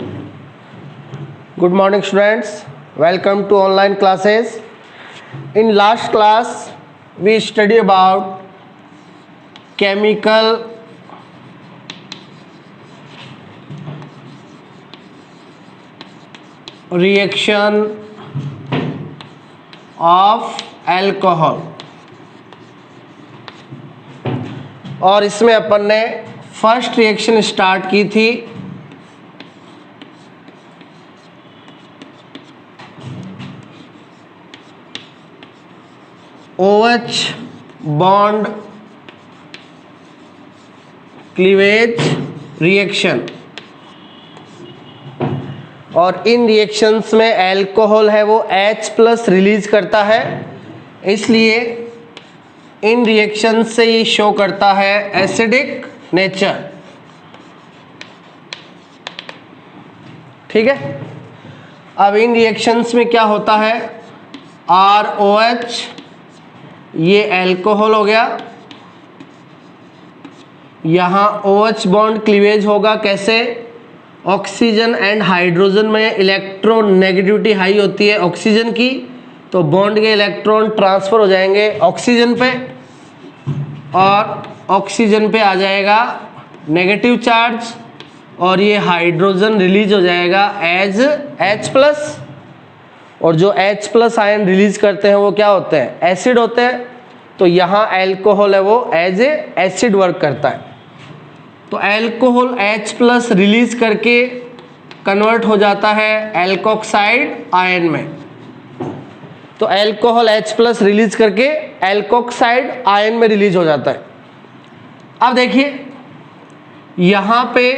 Good morning students, welcome to online classes. In last class we study about chemical reaction of alcohol और इसमें अपन ने first reaction start की थी OH bond cleavage reaction और इन reactions में alcohol है वो H+ रिलीज करता है, इसलिए इन रिएक्शन से ये शो करता है एसिडिक नेचर। ठीक है, अब इन रिएक्शंस में क्या होता है, ROH ये अल्कोहल हो गया, यहाँ OH बॉन्ड क्लीवेज होगा कैसे, ऑक्सीजन एंड हाइड्रोजन में इलेक्ट्रॉन नेगेटिविटी हाई होती है ऑक्सीजन की, तो बॉन्ड के इलेक्ट्रॉन ट्रांसफर हो जाएंगे ऑक्सीजन पे और ऑक्सीजन पे आ जाएगा नेगेटिव चार्ज और ये हाइड्रोजन रिलीज हो जाएगा एज H+, और जो H+ आयन रिलीज करते हैं वो क्या होते हैं, एसिड होते हैं। तो यहाँ अल्कोहल है वो एज ए एसिड वर्क करता है, तो अल्कोहल H+ रिलीज करके कन्वर्ट हो जाता है एल्कोक्साइड आयन में। तो अल्कोहल H+ रिलीज करके एल्कोक्साइड आयन में रिलीज हो जाता है। अब देखिए यहाँ पे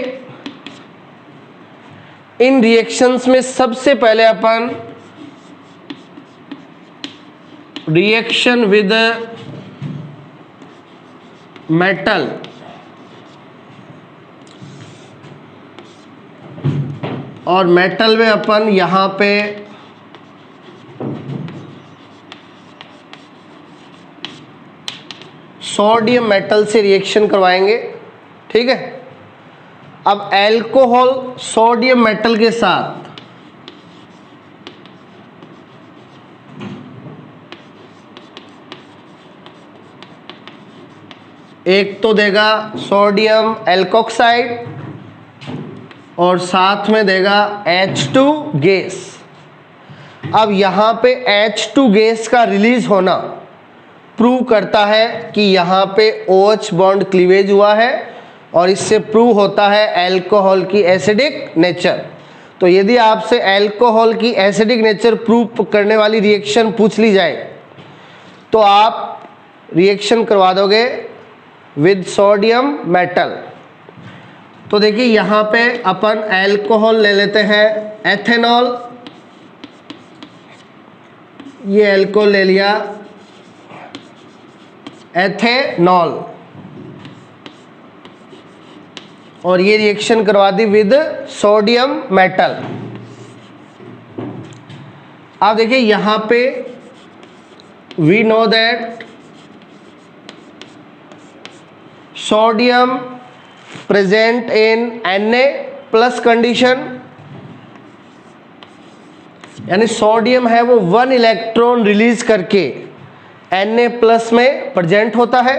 इन रिएक्शंस में सबसे पहले अपन रिएक्शन विद मेटल और मेटल में अपन यहाँ पे सोडियम मेटल से रिएक्शन करवाएंगे। ठीक है, अब अल्कोहल सोडियम मेटल के साथ एक तो देगा सोडियम एल्कोक्साइड और साथ में देगा H2 गैस। अब यहाँ पे H2 गैस का रिलीज होना प्रूव करता है कि यहाँ पे OH बॉन्ड क्लीवेज हुआ है और इससे प्रूव होता है अल्कोहल की एसिडिक नेचर। तो यदि आपसे अल्कोहल की एसिडिक नेचर प्रूव करने वाली रिएक्शन पूछ ली जाए तो आप रिएक्शन करवा दोगे विद सोडियम मेटल। तो देखिए यहाँ पे अपन अल्कोहल ले लेते हैं एथेनॉल, ये अल्कोहल ले लिया एथेनॉल और ये रिएक्शन करवा दी विद सोडियम मेटल। अब देखिए यहाँ पे we know that sodium present in Na+ condition, यानी सोडियम है वो 1 इलेक्ट्रॉन रिलीज करके Na+ में प्रेजेंट होता है।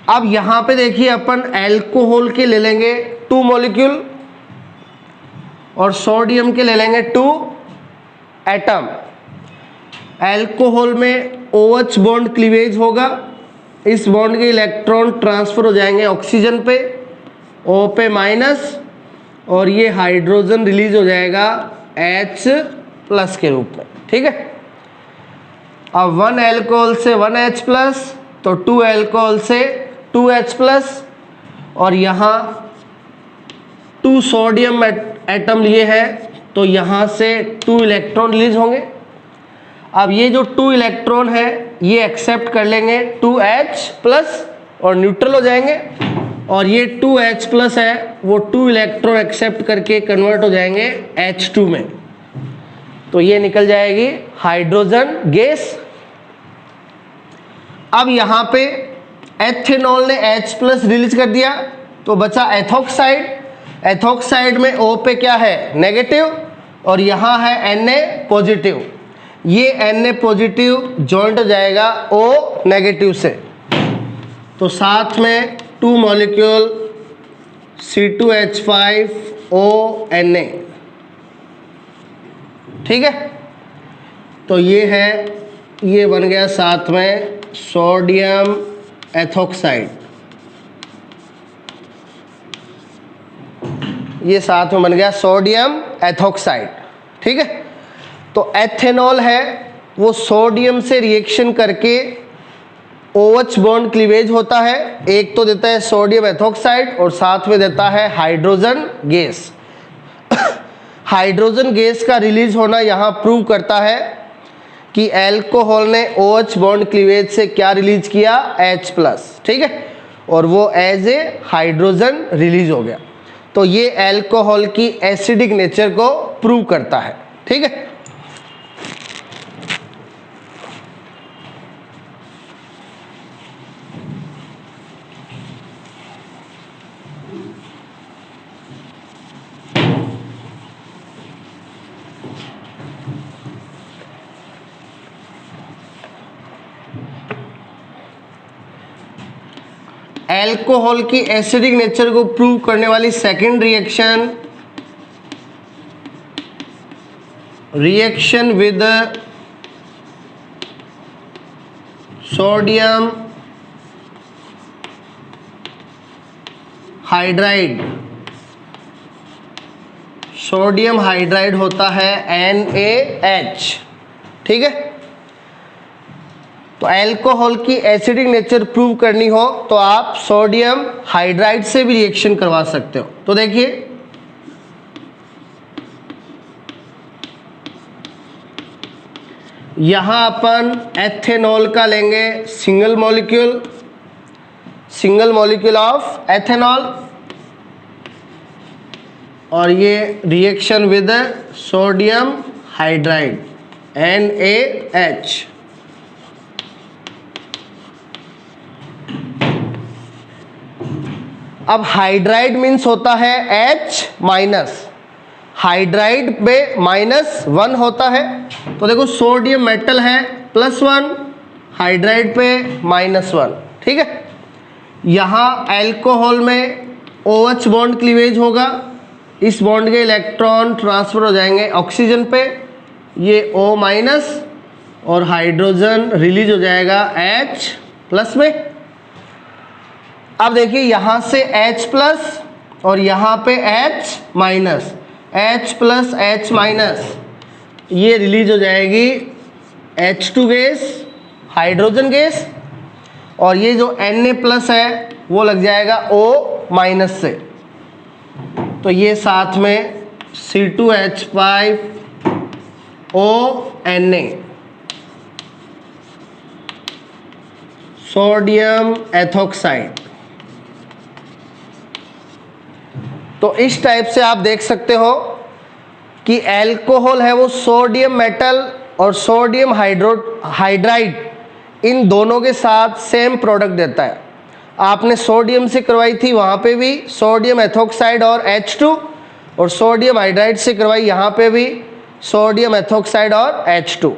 अब यहाँ पे देखिए अपन अल्कोहल के ले लेंगे 2 मॉलिक्यूल और सोडियम के ले लेंगे 2 एटम। अल्कोहल में OH बॉन्ड क्लीवेज होगा, इस बॉन्ड के इलेक्ट्रॉन ट्रांसफर हो जाएंगे ऑक्सीजन पे O पे माइनस और ये हाइड्रोजन रिलीज हो जाएगा H+ के रूप में। ठीक है, अब 1 अल्कोहल से 1 H+ तो 2 अल्कोहल से 2 H+ और यहाँ 2 सोडियम एटम लिए हैं तो यहाँ से 2 इलेक्ट्रॉन रिलीज होंगे। अब ये जो 2 इलेक्ट्रॉन है ये एक्सेप्ट कर लेंगे 2H+ और न्यूट्रल हो जाएंगे और ये 2H+ है वो 2 इलेक्ट्रॉन एक्सेप्ट करके कन्वर्ट हो जाएंगे H2 में, तो ये निकल जाएगी हाइड्रोजन गैस। अब यहाँ पे एथेनॉल ने H+ रिलीज कर दिया तो बचा एथोक्साइड। एथोक्साइड में O पे क्या है, नेगेटिव, और यहाँ है Na पॉजिटिव। ये Na पॉजिटिव जॉइंट हो जाएगा O नेगेटिव से, तो साथ में 2 मॉलिक्यूल C2H5ONa, ठीक है। तो ये है, ये बन गया साथ में सोडियम एथोक्साइड, ये साथ में बन गया सोडियम एथोक्साइड, ठीक है। तो एथेनॉल है वो सोडियम से रिएक्शन करके OH बॉन्ड क्लीवेज होता है, एक तो देता है सोडियम एथोक्साइड और साथ में देता है हाइड्रोजन गैस। हाइड्रोजन गैस का रिलीज होना यहाँ प्रूव करता है कि अल्कोहल ने OH बॉन्ड क्लीवेज से क्या रिलीज किया, H+, ठीक है, और वो एज ए हाइड्रोजन रिलीज हो गया। तो ये अल्कोहल की एसिडिक नेचर को प्रूव करता है, ठीक है। अल्कोहल की एसिडिक नेचर को प्रूव करने वाली second reaction, reaction with sodium hydride. Sodium hydride होता है NaH, ठीक है। तो अल्कोहल की एसिडिक नेचर प्रूव करनी हो तो आप सोडियम हाइड्राइड से भी रिएक्शन करवा सकते हो। तो देखिए, यहां अपन एथेनॉल का लेंगे सिंगल मॉलिक्यूल ऑफ एथेनॉल, और ये reaction with sodium hydride NaH। अब हाइड्राइड मीन्स होता है H-, हाइड्राइड पे -1 होता है। तो देखो सोडियम मेटल है +1, हाइड्राइड पे -1, ठीक है। यहाँ अल्कोहल में OH बॉन्ड क्लीवेज होगा, इस बॉन्ड के इलेक्ट्रॉन ट्रांसफर हो जाएंगे ऑक्सीजन पे, ये O- और हाइड्रोजन रिलीज हो जाएगा H+ में। अब देखिए यहाँ से H+ और यहाँ पे H-, H+H-, ये रिलीज हो जाएगी H2 गैस, हाइड्रोजन गैस, और ये जो Na+ है वो लग जाएगा O- से, तो ये साथ में C2H5ONa, सोडियम एथोक्साइड। तो इस टाइप से आप देख सकते हो कि अल्कोहल है वो सोडियम मेटल और सोडियम हाइड्राइड इन दोनों के साथ सेम प्रोडक्ट देता है। आपने सोडियम से करवाई थी, वहाँ पे भी सोडियम एथोक्साइड और H2, और सोडियम हाइड्राइड से करवाई, यहाँ पे भी सोडियम एथोक्साइड और H2।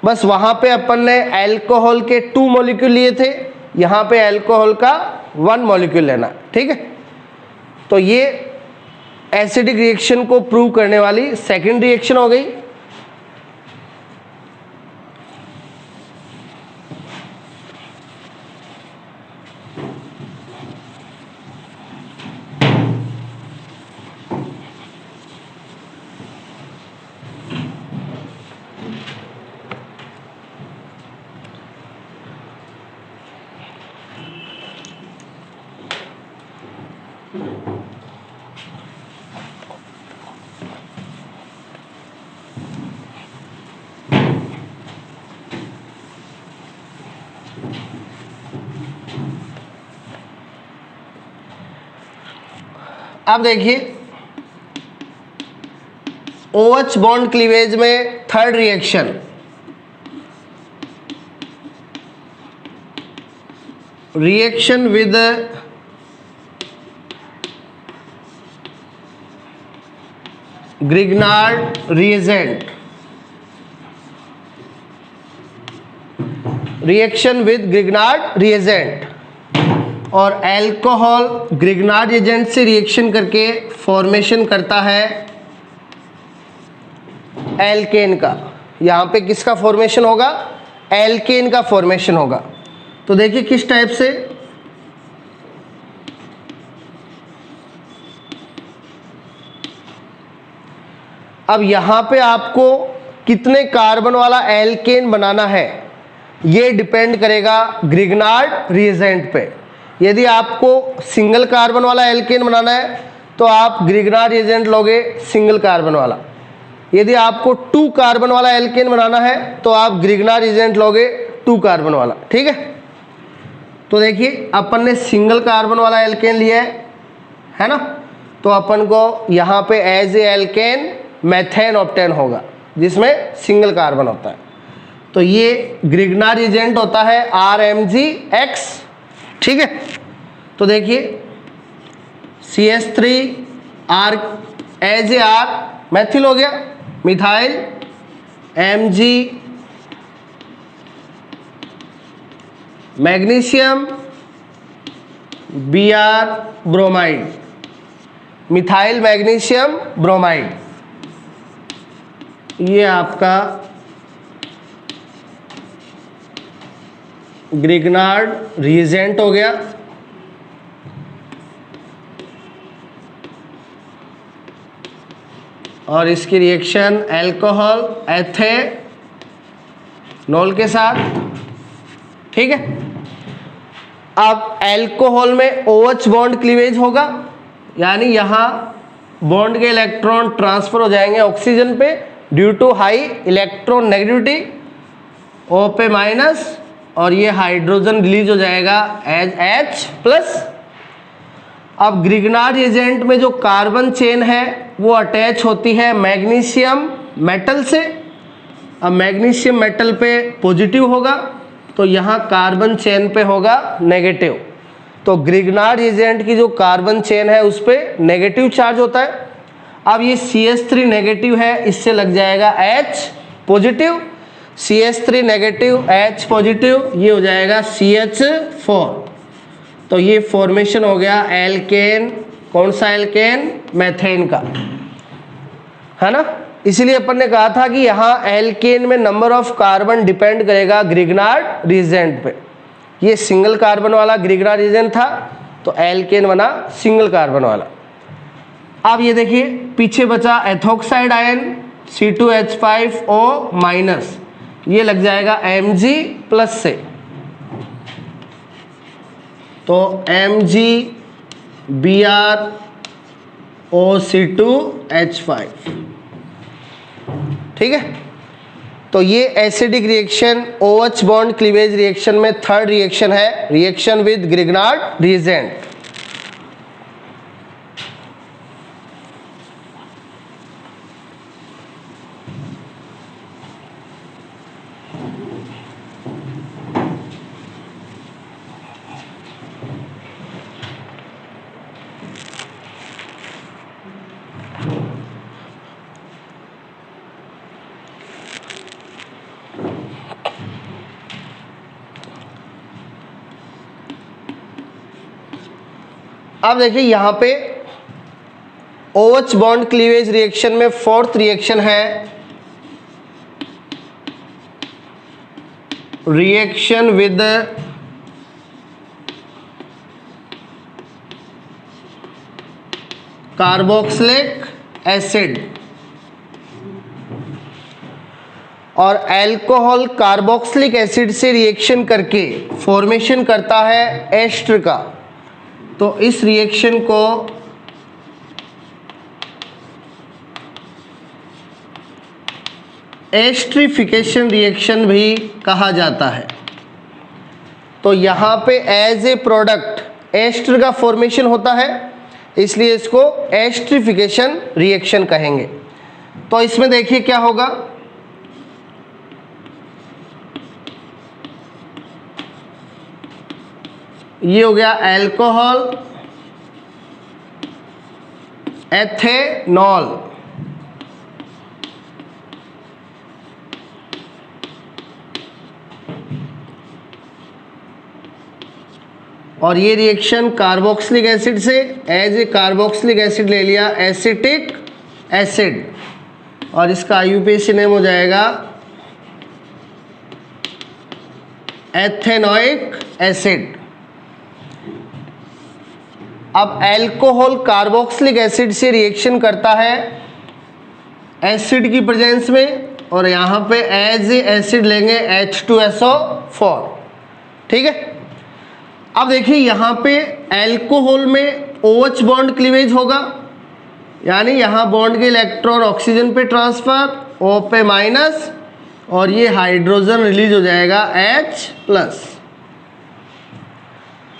बस वहाँ पे अपन ने अल्कोहल के 2 मॉलिक्यूल लिए थे, यहाँ पे अल्कोहल का 1 मॉलिक्यूल लेना, ठीक है। तो ये एसिडिक रिएक्शन को प्रूव करने वाली सेकंड रिएक्शन हो गई। अब देखिए OH बॉन्ड क्लीवेज में third reaction, reaction with Grignard reagent, reaction with Grignard reagent, और एल्कोहल ग्रिग्नार्ड एजेंट से रिएक्शन करके फॉर्मेशन करता है एल्केन का। यहाँ पे किसका फॉर्मेशन होगा? एल्केन का फॉर्मेशन होगा। तो देखिए किस टाइप से, अब यहाँ पे आपको कितने कार्बन वाला एल्केन बनाना है ये डिपेंड करेगा ग्रिग्नार्ड रिएजेंट पे। यदि आपको सिंगल कार्बन वाला एल्केन बनाना है तो आप ग्रिग्नार्ड रिएजेंट लोगे सिंगल कार्बन वाला। यदि आपको 2 कार्बन वाला एल्केन बनाना है तो आप ग्रिग्नार्ड रिएजेंट लोगे 2 कार्बन वाला। ठीक है, तो देखिए अपन ने सिंगल कार्बन वाला एल्केन लिया है ना, तो अपन को यहाँ पे as a alkane methane obtain होगा जिसमें सिंगल कार्बन होता है। तो ये ग्रिग्नार्ड रिएजेंट होता है RMgX। ठीक है, तो देखिए CH3 as a R Maithil हो गया, methyl Mg magnesium Br bromide, methyl magnesium bromide, ये आपका ग्रिग्नार्ड रिएजेंट हो गया। और इसकी रिएक्शन एल्कोहल एथेनॉल के साथ। ठीक है, अब एल्कोहल में OH बॉन्ड क्लीवेज होगा, यानी यहाँ बॉन्ड के इलेक्ट्रॉन ट्रांसफर हो जाएंगे ऑक्सीजन पे due to high electron negativity, O पे माइनस, और ये हाइड्रोजन रिलीज हो जाएगा एज H+। अब ग्रिग्नार्ड एजेंट में जो कार्बन चेन है वो अटैच होती है मैग्नीशियम मेटल से। अब मैग्नीशियम मेटल पे पॉजिटिव होगा तो यहाँ कार्बन चेन पे होगा नेगेटिव। तो ग्रिग्नार्ड एजेंट की जो कार्बन चेन है उस पर नेगेटिव चार्ज होता है। अब ये CH3 नेगेटिव है, इससे लग जाएगा H positive, CH3 negative H positive, ये हो जाएगा CH4। तो ये फॉर्मेशन हो गया एल्केन। कौन सा एल्केन? मेथेन का, है ना। इसीलिए अपन ने कहा था कि यहाँ एल्केन में नंबर ऑफ कार्बन डिपेंड करेगा ग्रिग्नार्ड रिएजेंट पे। ये सिंगल कार्बन वाला ग्रिग्नार्ड रिएजेंट था तो एल्केन बना सिंगल कार्बन वाला। अब ये देखिए पीछे बचा एथोक्साइड आयन C2H5O-, ये लग जाएगा Mg+ से, तो MgBrOC2H5। ठीक है, तो ये acidic reaction OH bond cleavage reaction में थर्ड रिएक्शन है, रिएक्शन विद ग्रिग्नार्ड रिएजेंट। अब देखिए यहाँ पे OH बॉन्ड क्लीवेज रिएक्शन में फोर्थ रिएक्शन है रिएक्शन विद कार्बोक्सिलिक एसिड, और अल्कोहल कार्बोक्सिलिक एसिड से रिएक्शन करके फॉर्मेशन करता है एस्टर का। तो इस रिएक्शन को एस्ट्रिफिकेशन रिएक्शन भी कहा जाता है। तो यहाँ पे एज ए प्रोडक्ट एस्टर का फॉर्मेशन होता है, इसलिए इसको एस्ट्रिफिकेशन रिएक्शन कहेंगे। तो इसमें देखिए क्या होगा, ये हो गया अल्कोहल एथेनॉल, और ये रिएक्शन कार्बोक्सिलिक एसिड से एज ए कार्बोक्सिलिक एसिड ले लिया एसिटिक एसिड, और इसका IUPAC नेम हो जाएगा एथेनोइक एसिड। अब अल्कोहल कार्बोक्सिलिक एसिड से रिएक्शन करता है एसिड की प्रेजेंस में, और यहाँ पे एज ए एसिड लेंगे H2SO4, ठीक है। अब देखिए यहाँ पे अल्कोहल में OH बॉन्ड क्लीवेज होगा, यानी यहाँ बॉन्ड के इलेक्ट्रॉन ऑक्सीजन पे ट्रांसफर, O पे माइनस, और ये हाइड्रोजन रिलीज हो जाएगा H+,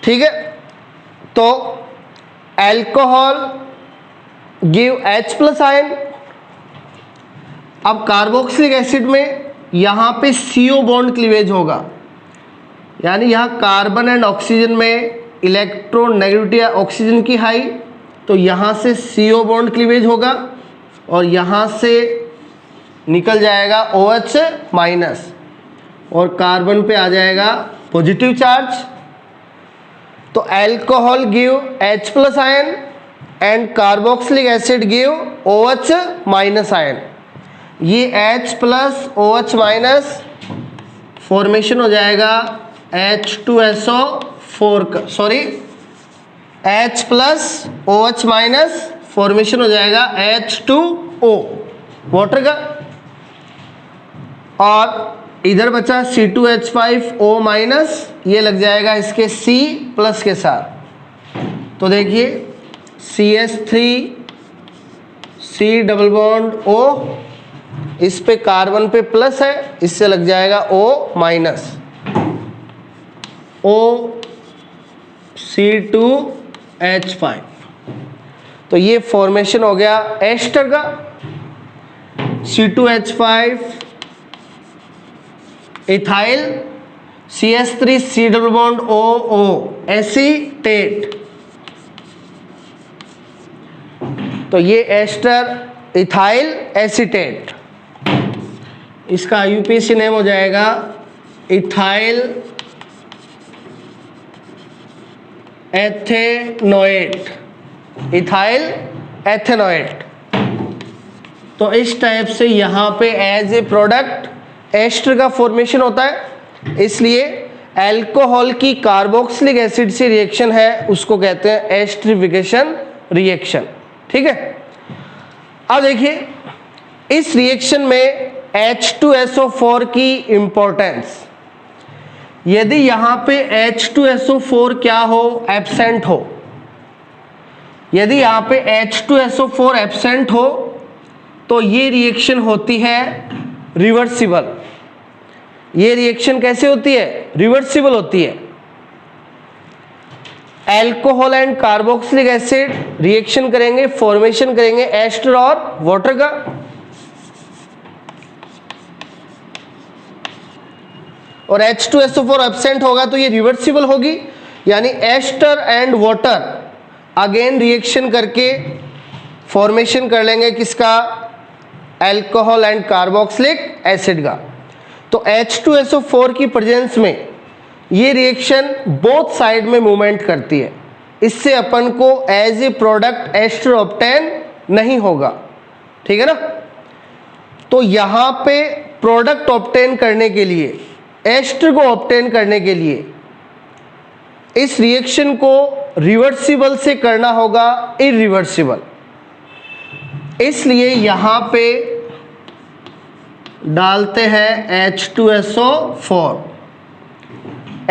ठीक है। तो अल्कोहल गिव H+ आयन। अब कार्बोक्सिलिक एसिड में यहाँ पे CO बॉन्ड क्लीवेज होगा, यानी यहाँ कार्बन एंड ऑक्सीजन में इलेक्ट्रॉन नेगेटिविटी ऑक्सीजन की हाई, तो यहाँ से CO बॉन्ड क्लीवेज होगा और यहाँ से निकल जाएगा OH- और कार्बन पे आ जाएगा पॉजिटिव चार्ज। तो alcohol give H+ ion and carboxylic acid give OH- ion. ये H+OH- फॉर्मेशन हो जाएगा H2SO4 का, सॉरी H+OH- फॉर्मेशन हो जाएगा H2O वाटर का, और इधर बचा C2H5O-, ये लग जाएगा इसके C+ के साथ। तो देखिए CH3 C double bond O, इस पे कार्बन पे प्लस है, इससे लग जाएगा O-, C2H5। तो ये फॉर्मेशन हो गया एस्टर का। C2H5 ethyl, CH3 C double bond OO acetate. तो ये एस्टर इथाइल एसीटेट, इसका IUPAC नेम हो जाएगा इथाइल एथेनोएट, इथाइल एथेनोएट। तो इस टाइप से यहाँ पे एज ए प्रोडक्ट एस्टर का फॉर्मेशन होता है, इसलिए अल्कोहल की कार्बोक्सिलिक एसिड से रिएक्शन है उसको कहते हैं एस्टरिफिकेशन रिएक्शन, ठीक है। अब देखिए इस रिएक्शन में H2SO4 की इंपॉर्टेंस, यदि यहाँ पे H2SO4 क्या हो, एब्सेंट हो, यदि यहाँ पे H2SO4 एब्सेंट हो तो ये रिएक्शन होती है रिवर्सिबल। ये रिएक्शन कैसे होती है, रिवर्सिबल होती है। Alcohol and carboxylic acid reaction करेंगे, फॉर्मेशन करेंगे एस्टर और वाटर का, और H2SO4 एब्सेंट होगा तो ये रिवर्सिबल होगी, यानी ester and water again reaction करके फॉर्मेशन कर लेंगे किसका, अल्कोहल एंड कार्बोक्सिलिक एसिड का। तो H2SO4 की प्रेजेंस में ये रिएक्शन बोथ साइड में मूवमेंट करती है, इससे अपन को as a product ester obtain नहीं होगा, ठीक है ना। तो यहाँ पे प्रोडक्ट ऑब्टेन करने के लिए, एस्टर को ऑब्टेन करने के लिए इस रिएक्शन को रिवर्सिबल से करना होगा इरिवर्सिबल, इसलिए यहाँ पे डालते हैं H2SO4।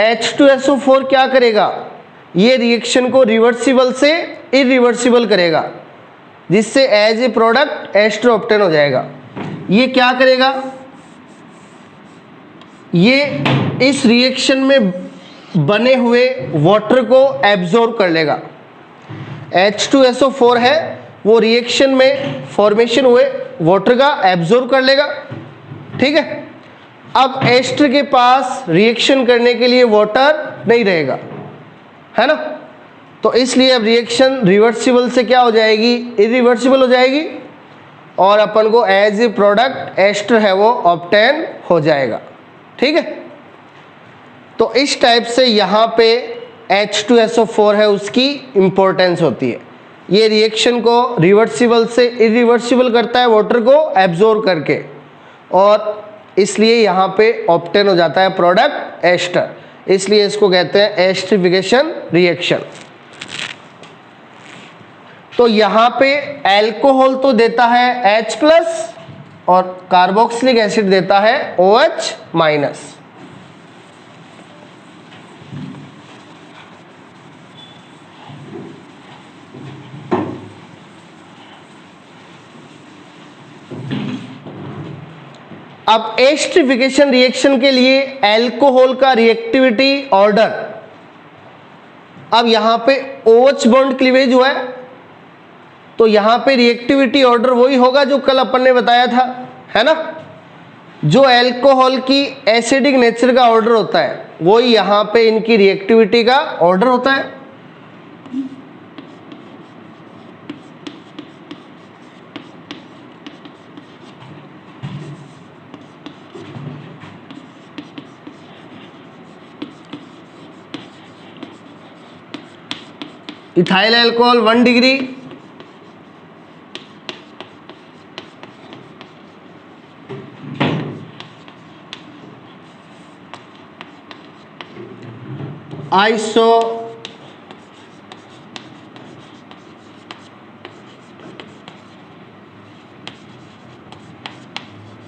H2SO4 क्या करेगा, ये रिएक्शन को रिवर्सिबल से इरिवर्सिबल करेगा, जिससे as a product ester obtain हो जाएगा। ये क्या करेगा, ये इस रिएक्शन में बने हुए वाटर को एब्जॉर्ब कर लेगा। H2SO4 है, वो रिएक्शन में फॉर्मेशन हुए वाटर का एब्जॉर्ब कर लेगा, ठीक है। अब एस्टर के पास रिएक्शन करने के लिए वाटर नहीं रहेगा, है ना, तो इसलिए अब रिएक्शन रिवर्सिबल से क्या हो जाएगी, इरिवर्सिबल हो जाएगी, और अपन को एज ए प्रोडक्ट एस्टर है वो ऑब्टेन हो जाएगा, ठीक है। तो इस टाइप से यहाँ पे H2SO4 है उसकी इंपॉर्टेंस होती है। ये रिएक्शन को रिवर्सिबल से इरिवर्सिबल करता है वाटर को एब्जॉर्ब करके, और इसलिए यहाँ पे ऑब्टेन हो जाता है प्रोडक्ट एस्टर, इसलिए इसको कहते हैं एस्टरिफिकेशन रिएक्शन। तो यहाँ पे एल्कोहल तो देता है H+ और कार्बोक्सिलिक एसिड देता है OH-। अब एस्टरिफिकेशन रिएक्शन के लिए एल्कोहल का रिएक्टिविटी ऑर्डर, अब यहां पे OH बॉन्ड क्लीवेज हुआ है तो यहां पे रिएक्टिविटी ऑर्डर वही होगा जो कल अपन ने बताया था, है ना। जो एल्कोहल की एसिडिक नेचर का ऑर्डर होता है वही यहां पे इनकी रिएक्टिविटी का ऑर्डर होता है। Ethyl alcohol 1 degree, iso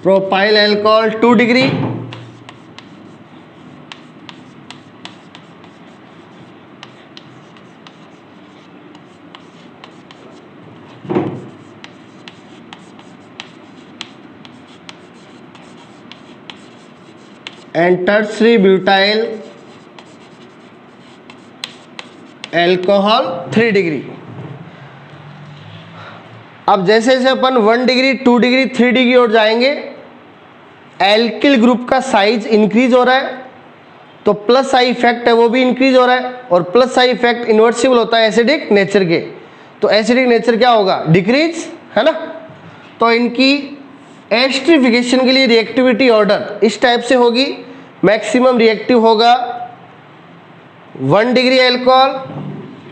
propyl alcohol 2 degree, and tertiary butyl alcohol 3 degree. अब जैसे जैसे अपन 1 डिग्री 2 डिग्री 3 डिग्री और जाएंगे, एल्किल ग्रुप का साइज इंक्रीज हो रहा है तो प्लस आई इफेक्ट है वो भी इंक्रीज हो रहा है, और प्लस आई इफेक्ट इन्वर्सिबल होता है एसिडिक नेचर के, तो एसिडिक नेचर क्या होगा, डिक्रीज, है ना। तो इनकी एस्टरिफिकेशन के लिए रिएक्टिविटी ऑर्डर इस टाइप से होगी। मैक्सिमम रिएक्टिव होगा 1 डिग्री अल्कोहल,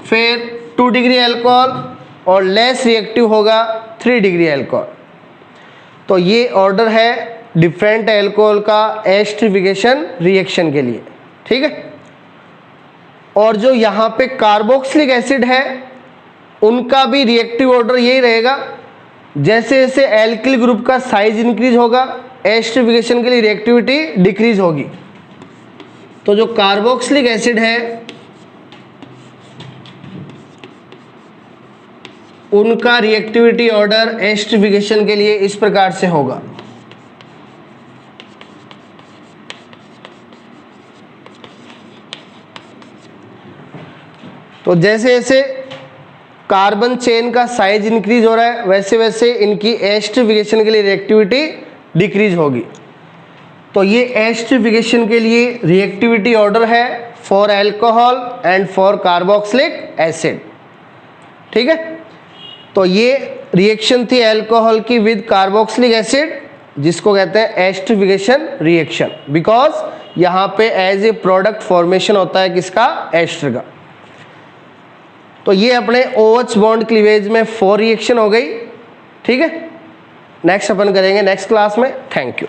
फिर 2 डिग्री अल्कोहल, और लेस रिएक्टिव होगा 3 डिग्री अल्कोहल। तो ये ऑर्डर है डिफरेंट अल्कोहल का एस्टरिफिकेशन रिएक्शन के लिए, ठीक है। और जो यहाँ पे कार्बोक्सिलिक एसिड है उनका भी रिएक्टिव ऑर्डर यही रहेगा, जैसे जैसे एल्किल ग्रुप का साइज इंक्रीज होगा एस्टरिफिकेशन के लिए रिएक्टिविटी डिक्रीज होगी। तो जो कार्बोक्सिलिक एसिड है उनका रिएक्टिविटी ऑर्डर एस्टरिफिकेशन के लिए इस प्रकार से होगा। तो जैसे जैसे कार्बन चेन का साइज इंक्रीज हो रहा है वैसे वैसे इनकी एस्टरिफिकेशन के लिए रिएक्टिविटी डिक्रीज होगी। तो ये एस्टरिफिकेशन के लिए रिएक्टिविटी ऑर्डर है for alcohol and for carboxylic acid, ठीक है। तो ये रिएक्शन थी अल्कोहल की विद कार्बोक्सिलिक एसिड, जिसको कहते हैं एस्टरिफिकेशन रिएक्शन, बिकॉज यहाँ पे एज ए प्रोडक्ट फॉर्मेशन होता है किसका, एस्टर का। तो ये अपने OH बॉन्ड क्लीवेज में 4 रिएक्शन हो गई, ठीक है। नेक्स्ट अपन करेंगे नेक्स्ट क्लास में। Thank you.